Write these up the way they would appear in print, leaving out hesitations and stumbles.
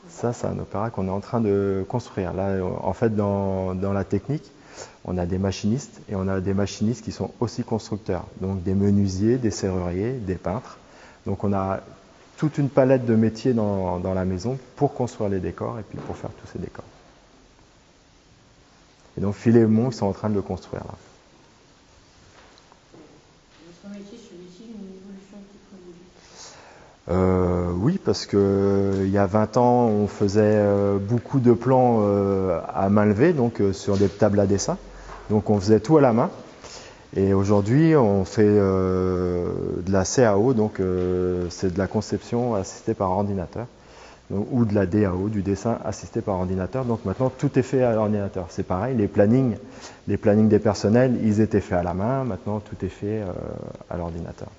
Ça, c'est un opéra qu'on est en train de construire. Là, en fait, dans la technique, on a des machinistes et on a des machinistes qui sont aussi constructeurs. Donc des menuisiers, des serruriers, des peintres. Donc on a toute une palette de métiers dans la maison pour construire les décors et puis pour faire tous ces décors. Et donc Phil et Mon, ils sont en train de le construire là. Votre métier, celui-ci, une évolution technologique? Oui, parce que il y a 20 ans, on faisait beaucoup de plans à main levée, donc sur des tables à dessin. Donc on faisait tout à la main. Et aujourd'hui, on fait de la CAO, donc c'est de la conception assistée par ordinateur, donc, ou de la DAO, du dessin assisté par ordinateur. Donc maintenant, tout est fait à l'ordinateur. C'est pareil, les plannings des personnels, ils étaient faits à la main. Maintenant, tout est fait à l'ordinateur,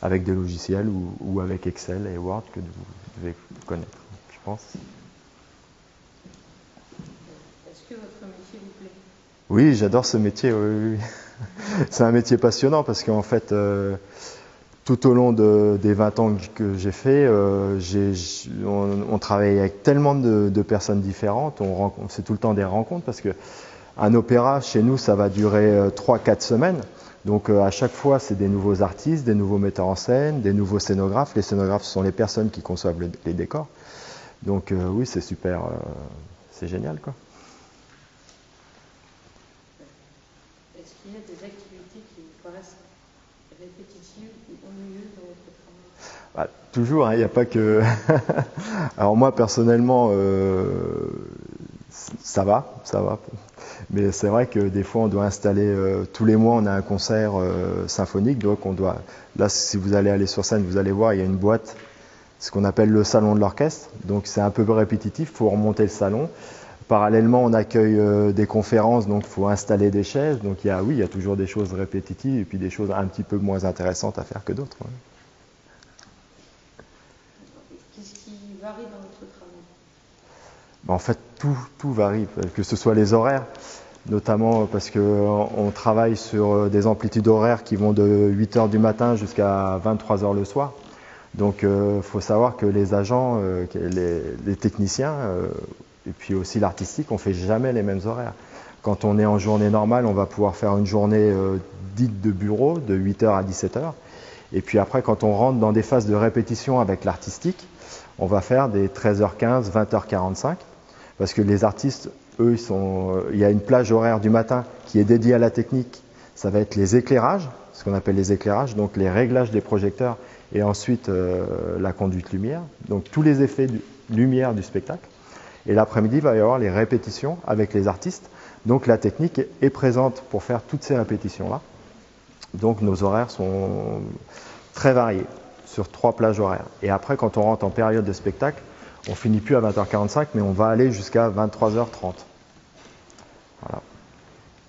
avec des logiciels ou avec Excel et Word que vous devez connaître, je pense. Est-ce que votre métier vous plaît? Oui, j'adore ce métier. Oui. C'est un métier passionnant parce qu'en fait, tout au long des 20 ans que j'ai fait, on travaille avec tellement de personnes différentes. C'est tout le temps des rencontres parce qu'un opéra, chez nous, ça va durer 3-4 semaines. Donc à chaque fois, c'est des nouveaux artistes, des nouveaux metteurs en scène, des nouveaux scénographes. Les scénographes, ce sont les personnes qui conçoivent les décors. Donc oui, c'est super, c'est génial, quoi. Est-ce qu'il y a des activités qui vous paraissent répétitives ou ennuyeuses dans votre travail? Toujours, hein, il n'y a pas que... Alors moi, personnellement, ça va. Mais c'est vrai que des fois, on doit installer... tous les mois, on a un concert symphonique. Donc on doit... Là, si vous allez aller sur scène, vous allez voir, il y a une boîte, ce qu'on appelle le salon de l'orchestre. Donc c'est un peu répétitif, il faut remonter le salon. Parallèlement, on accueille des conférences, donc il faut installer des chaises. Donc il y a toujours des choses répétitives et puis des choses un petit peu moins intéressantes à faire que d'autres. Ouais. Qu'est-ce qui varie dans votre travail? En fait, tout varie, que ce soit les horaires, notamment parce qu'on travaille sur des amplitudes horaires qui vont de 8 h du matin jusqu'à 23 h le soir. Donc il faut savoir que les agents, les techniciens, et puis aussi l'artistique, on ne fait jamais les mêmes horaires. Quand on est en journée normale, on va pouvoir faire une journée dite de bureau, de 8 h à 17 h. Et puis après, quand on rentre dans des phases de répétition avec l'artistique, on va faire des 13h15, 20h45. Parce que les artistes, eux, il y a une plage horaire du matin qui est dédiée à la technique. Ça va être les éclairages, ce qu'on appelle les éclairages, donc les réglages des projecteurs et ensuite la conduite lumière. Donc tous les effets lumière du spectacle. Et l'après-midi, il va y avoir les répétitions avec les artistes. Donc la technique est présente pour faire toutes ces répétitions-là. Donc nos horaires sont très variés sur 3 plages horaires. Et après, quand on rentre en période de spectacle, on finit plus à 20h45, mais on va aller jusqu'à 23h30. Voilà.